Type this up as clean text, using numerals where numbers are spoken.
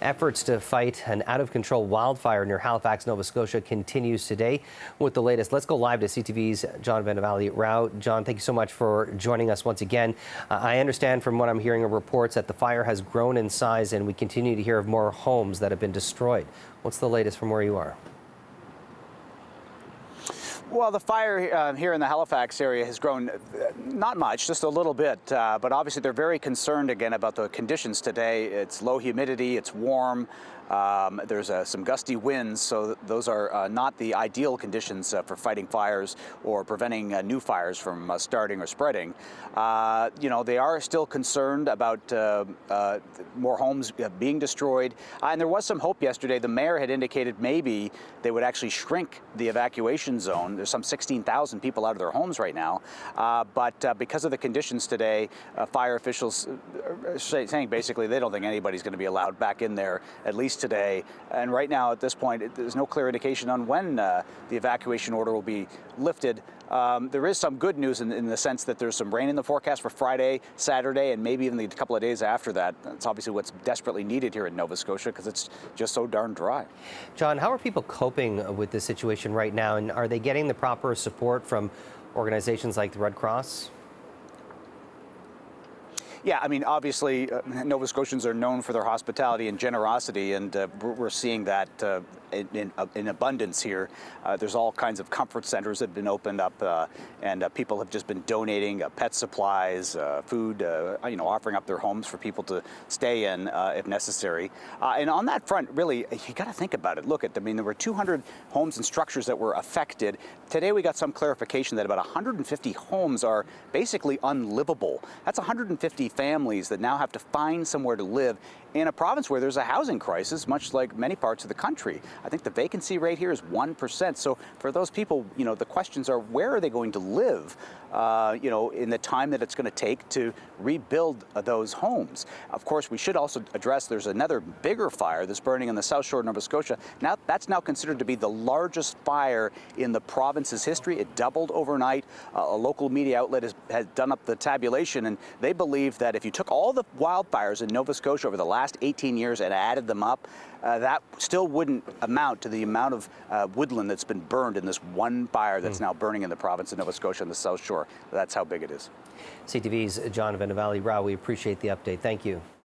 Efforts to fight an out-of-control wildfire near Halifax, Nova Scotia continues today. With the latest, let's go live to CTV's John Rao. John, thank you so much for joining us once again. I understand from what I'm hearing of reports that the fire has grown in size and we continue to hear of more homes that have been destroyed. What's the latest from where you are? Well, the fire here in the Halifax area has grown not much, just a little bit, but obviously they're very concerned again about the conditions today. It's low humidity, it's warm, there's some gusty winds, so those are not the ideal conditions for fighting fires or preventing new fires from starting or spreading. They are still concerned about more homes being destroyed, and there was some hope yesterday. The mayor had indicated maybe they would actually shrink the evacuation zone. There's some 16,000 people out of their homes right now, but because of the conditions today, fire officials are saying basically they don't think anybody's going to be allowed back in there, at least today. And right now, at this point, there's no clear indication on when the evacuation order will be lifted. There is some good news in the sense that there's some rain in the forecast for Friday, Saturday, and maybe even a couple of days after that. That's obviously what's desperately needed here in Nova Scotia because it's just so darn dry. John, how are people coping with this situation right now, and are they getting the proper support from organizations like the Red Cross? Yeah, I mean, obviously, Nova Scotians are known for their hospitality and generosity, and we're seeing that in abundance here. There's all kinds of comfort centers that have been opened up, and people have just been donating pet supplies, food, offering up their homes for people to stay in if necessary. And on that front, really, you got to think about it. Look at, there were 200 homes and structures that were affected. Today, we got some clarification that about 150 homes are basically unlivable. That's 150 families that now have to find somewhere to live in a province where there's a housing crisis, much like many parts of the country. I think the vacancy rate here is 1%. So for those people, the questions are, where are they going to live, in the time that it's going to take to rebuild those homes? Of course, we should also address there's another bigger fire that's burning in the South Shore of Nova Scotia. Now, that's now considered to be the largest fire in the province's history. It doubled overnight. A local media outlet has done up the tabulation, and they believe that if you took all the wildfires in Nova Scotia over the last 18 years and added them up, that still wouldn't amount to the amount of woodland that's been burned in this one fire that's now burning in the province of Nova Scotia and the South Shore. That's how big it is. CTV's John Rao, we appreciate the update. Thank you.